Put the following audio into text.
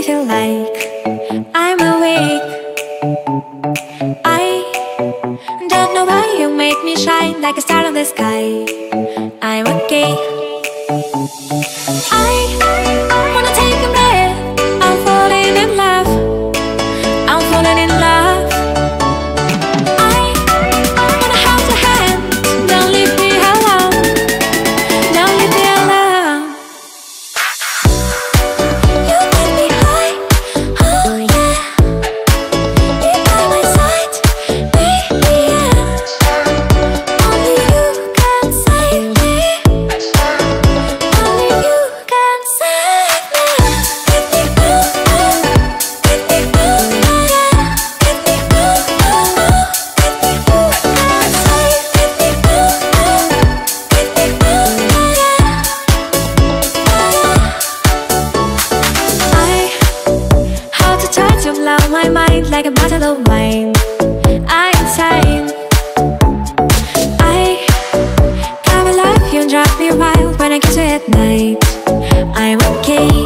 feel like I'm awake. I don't know why you make me shine like a star in the sky. I'm okay. I wanna take a breath. I'm falling in love. I'm falling in love. I wanna hold your hand. Don't leave me alone. Don't leave me alone. You make me high. Oh yeah. Be by my side, baby, yeah. Only you can save me. Only you can save me. Get me through, get me through, yeah. Get me through, get me through, can save. Get me through, get me through, yeah. How to touch you, blow my mind like a bottle of wine. I'm insane. I come alive, you drive me wild when I kiss you at night. I'm okay.